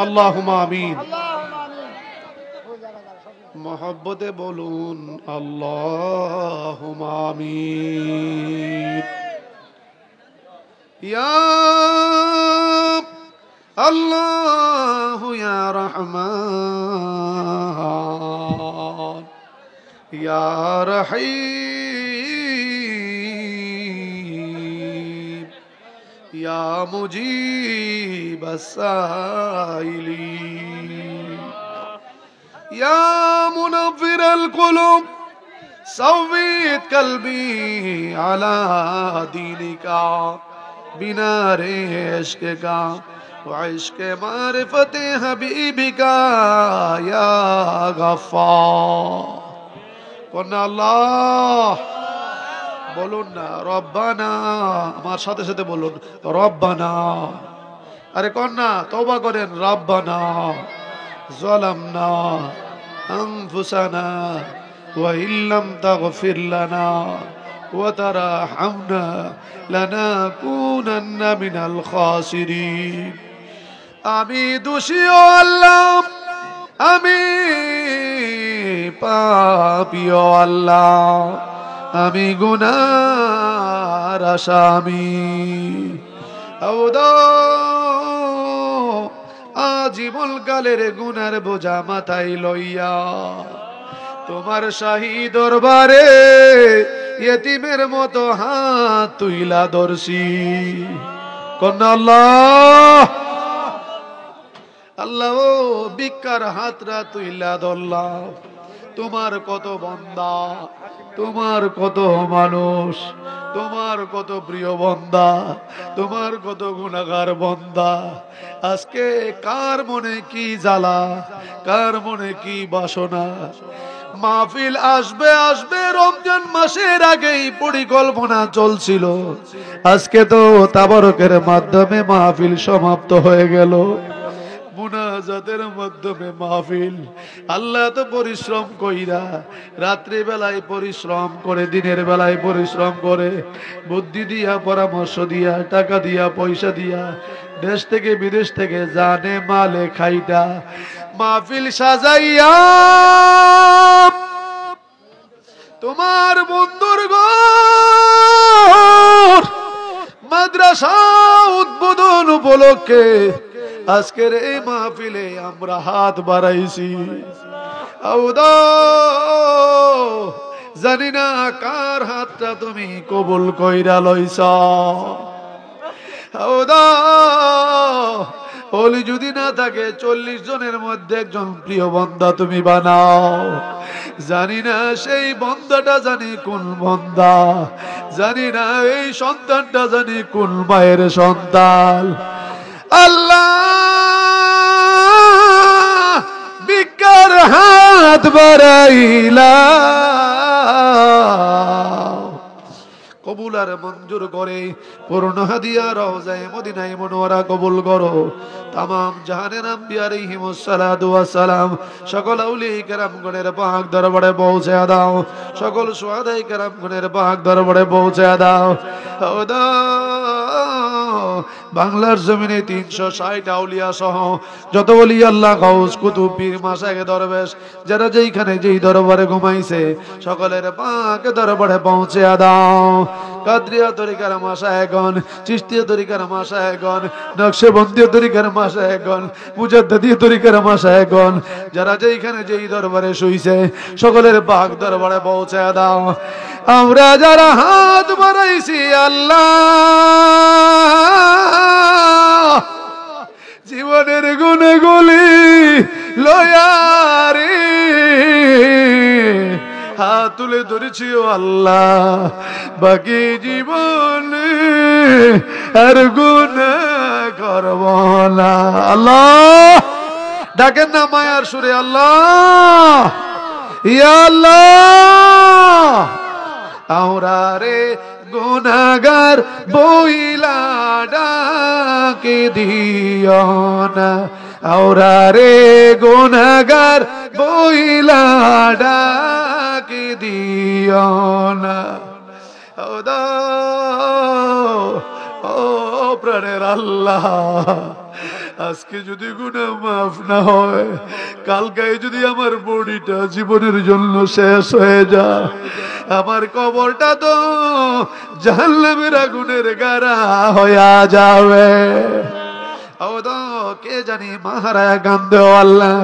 আল্লাহুম্মা আমিন। মোহব্বতে বলুন আল্লাহুম্মা আমিন। ইয়া আল্লাহ ইয়া রহমান ইয়া রহিম ইয়া মুজিব আস-সাইলিন ইয়া মুনাফিরাল কুলুব সাউবিত কলবি আলা দীনিকা বিনা রে ইশক কা ওয়া ইশক মারিফত হাবিবিকা ইয়া গফফার। কোন আল্লাহ বলুন না রব্বানা, আমার সাথে সাথে বলুন রব্বানা। আরে কোন না তওবা করেন রব্বানা যালামনা আনফুসানা ওয়া ইল্লাম তাগফির লানা ওয়া তারহামনা লানাকুনান্না মিনাল খাসিরিন। আমি দোষী ও আল্লাহ, আমি পাপী ও আল্লাহ, আমি গুনার আসামি। আজীবন কালের গুনার বোঝা মাথায় লইয়া তোমার শাহী দরবারে ইয়েতিমের মতো হাত তুইলা ধরছি। কোন আল্লাহ আল্লাহ ও ভিক্ষার হাতরা তুইলা ধরলাম। তোমার কত বান্দা, তোমার কত মানুষ, তোমার কত প্রিয় বান্দা, তোমার কত গুনাহগার বান্দা। আজকে কার মনে কি জ্বালা, কার মনে কি বাসনা। মাহফিল আসবে আসবে রমজান মাসের আগেই পরিকল্পনা চলছিল, আজকে তো তাবারকের মাধ্যমে মাহফিল সমাপ্ত হয়ে গেল। মুনাজাতের মাধ্যমে মাহফিল। আল্লাহ তো পরিশ্রম কইরা রাত্রি বেলায় পরিশ্রম করে, দিনের বেলায় পরিশ্রম করে, বুদ্ধি দিয়া, পরামর্শ দিয়া, টাকা দিয়া, পয়সা দিয়া, দেশ থেকে বিদেশ থেকে জানে মালে খাইটা মাহফিল সাজাইয়া তোমার বন্ধুর ঘর মাদ্রাসা উদ্বোধন উপলক্ষে আজকের এই মাহফিলে আমরা হাত বাড়াইছি। জানি না কার হাতটা তুমি কবুল কইরা লইছ। ওলি যদি না থাকে 40 জনের মধ্যে একজন প্রিয় বান্দা তুমি বানাও। জানি না সেই বান্দাটা জানি কোন বান্দা, জানি না এই সন্তানটা জানি কোন মায়ের সন্তান। আল্লাহ ভিক্ষার হাত বাড়াইলা কবুল আর মঞ্জুর করে পূর্ণ হাদিয়া রওজায়ে মদিনায়ে মুনওয়ারা কবুল করো। তামাম জাহানের আম্বিয়া আলাইহিমুস সালাতু ওয়াস সালাম সকল আউলিয়া কেরামগণের পাক দরবারে পৌঁছে দাও, সকল সুহাদায়ে কেরামগণের পাক দরবারে পৌঁছে দাও। বাংলার জমিনে 360 আউলিয়া সহ যত ওলি আল্লাহ, গাউস, কুতুব, পীর, মাশায়েখ, দরবেশ যারা যেইখানে যেই দরবারে ঘুমাইছে সকলের পাক দরবারে পৌঁছে দাও। কাদরিয়া তরিকার মাশায়েখগণ, চিশতিয়া তরিকার মাশায়েখগণ, নকশবন্দিয়া তরিকার মাশায়েখগণ, মুজাদ্দিদিয়া তরিকার মাশায়েখগণ যারা যেইখানে যেই দরবারে শুইছে সকলের পাক দরবারে পৌঁছে দাও। আমরা যারা হাত বাড়াইছি আল্লাহ জীবনের গুণগুলি লয়ারে হাত তুলে ধরেছি ও আল্লাহ, বাকি জীবনে আর গুনাহ করব না। আল্লাহ ডাকেন না মায়ার সুরে, আল্লাহ ইয়া আল্লাহ আমরা রে গুনাহগার বইলা ডাকে দিও না, আমরা রে গুনাহগার বইলা ডাকে দিও না। ও প্রাণের আল্লাহ আজকে যদি গুনাহ মাফ না হয়, কালকে যদি আমার বডিটা জীবনের জন্য শেষ হয়ে যায়, আমার কবরটা তো জাহান্নামের আগুনের গাড়া হয়ে যাবে। কে জানি মা হারায়া কান্দে আল্লাহ,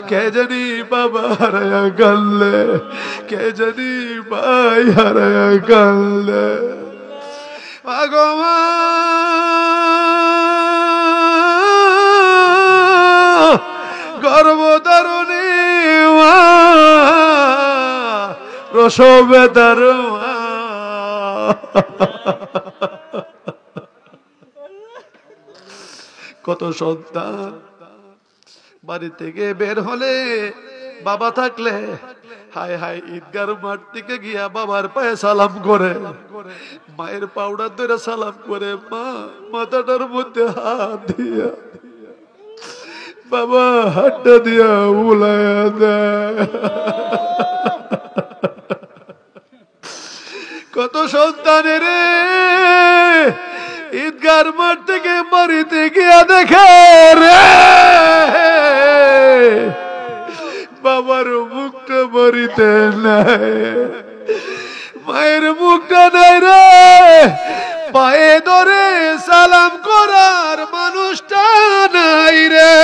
কে জানি বাবা হারায়া কান্দে, কে জানি ভাই হারায়া কান্দে। ভগবান গর্ভধারণী মা, প্রসবে তার মা, কত সন্তান বাড়ি থেকে বের হলে বাবা থাকলে হায় হায় ঈদগার মাঠ থেকে গিয়া বাবার পায়ে সালাম করে, মায়ের পাউডার ধরে সালাম করে, মা মাথাটার মধ্যে হাত দিয়া, বাবা হাতটা দিয়া উলায়া দেয়। কত সন্তানের ঈদগার মাঠ থেকে বাড়িতে গিয়া দেখে রে বাবার মুখটা বাড়িতে নাই, মায়ের মুখটা নাই রে, পায়ে ধরে সালাম করার মানুষটা নাই রে।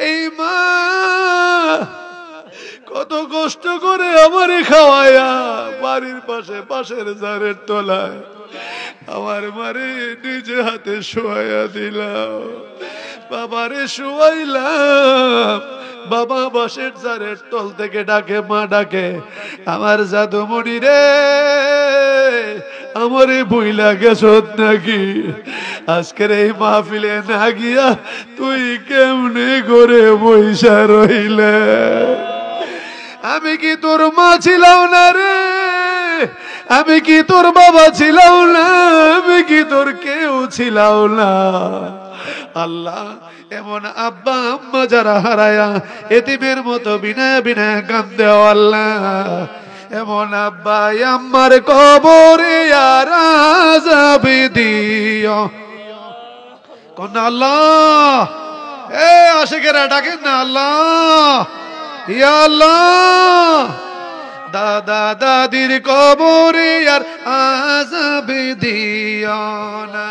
এই মা কত কষ্ট করে আমারে খাওয়ায়া বাড়ির পাশে পাশের জারের তলায় আমার মারে নিজে হাতে শোয়াইয়া দিলাম, বাবারে শোয়াইলাম, বাবা বাসের জারের তল থেকে ডাকে, মা ডাকে, আমার জাদুমণি রে আমারে বইলা গেছ নাকি? আজকের এই মাহফিলে না গিয়া তুই কেমনে করে বইসা রইলে? আমি কি তোর মা ছিলাম না রে? আমি কি তোর বাবা ছিলাম না? আমি কি তোর কেউ ছিলাম না? আল্লাহ, এমন আব্বা আম্মা যারা হারায়া এতিমের মতো বিনা বিনা কান্দে আল্লাহ, এমন আব্বা আম্মার কবরে আযাব দিও কোন আল্লাহ। এ আশিকেরা ডাকেন না আল্লাহ, ইয়া আল্লাহ। দাদা দাদির কবরে আর আযাব দিও না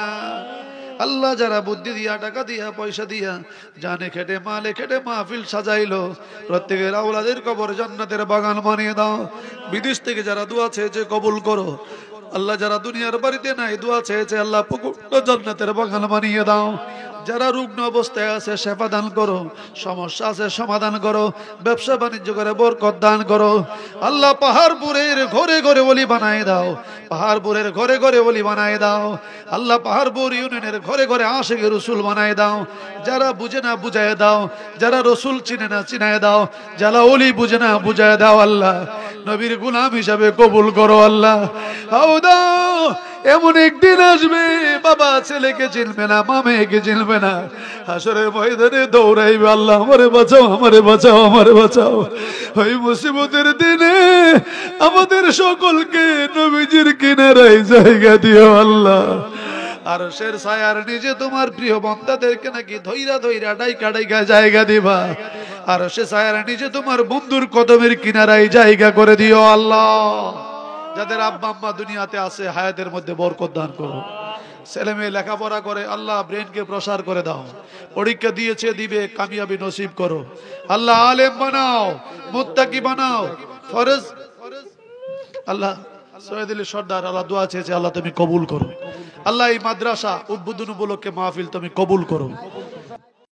আল্লাহ। যারা বুদ্ধি দিয়া, টাকা দিয়া, পয়সা দিয়া, জানে খেটে মালে খেটে মাহফিল সাজাইলো, প্রত্যেকের আওলাদের কবর জান্নাতের বাগান বানিয়ে দাও। বিদেশ থেকে যারা দোয়া চেয়েছে কবুল করো আল্লাহ। যারা দুনিয়ার বাড়িতে নাই দোয়া চেয়েছে আল্লাহ, পুকুরটা জান্নাতের বাগান বানিয়ে দাও। যারা রুগ্ন অবস্থায় আছে সেবা দান করো, সমস্যা আছে সমাধান করো, ব্যবসা বাণিজ্য করে বরকত দান করো আল্লাহ। পাহাড়পুরের ঘরে ঘরে ওলি বানায় দাও, পাহাড়পুরের ঘরে ঘরে ওলি বানায় দাও আল্লাহ। পাহাড়পুর ইউনিয়নের ঘরে ঘরে আশিকে রসুল বানায় দাও। যারা বুঝে না বুঝায় দাও, যারা রসুল চিনে না চিনায় দাও, যারা ওলি বুঝে না বুঝায় দাও আল্লাহ। নবীর গুলাম হিসাবে কবুল করো আল্লাহ। হাও দাও, এমন একদিন আসবে বাবা ছেলেকে চিনবে না, মা মেয়েকে চিনবে না, হাসরের ময়দানে দৌড়াইবে আল্লাহ আমারে বাঁচাও, আমারে বাঁচাও, আমারে বাঁচাও। ওই মুসিবতের দিনে আমাদের সকলকে নবীজির কিনারায় জায়গা দিও আল্লাহ। আর শের ছায়ার নিজে তোমার প্রিয় বান্দাদেরকে নাকি ধইরা ধইরা ডাইকা ডাইকা জায়গা দিবা। আর সে ছায়ার নিজে তোমার বন্ধুর কদমের কিনারায় জায়গা করে দিও আল্লাহ। যাদের আব্বা আম্মা দুনিয়াতে আছে হায়াতের মধ্যে বরকত দান করো। ছেলে মেয়ে লেখাপড়া করে আল্লাহ ব্রেনকে প্রসার করে দাও। পরীক্ষা দিয়েছে দিবে, কামিয়াবি নসিব করো আল্লাহ। আলেম বানাও, মুত্তাকি বানাও। ফরজ আল্লাহ সৈয়দ আলী সর্দার আল্লাহ দোয়া চেয়েছে আল্লাহ তুমি কবুল করো আল্লাহ। এই মাদ্রাসা উদ্বোধন উপলক্ষে মাহফিল তুমি কবুল করো।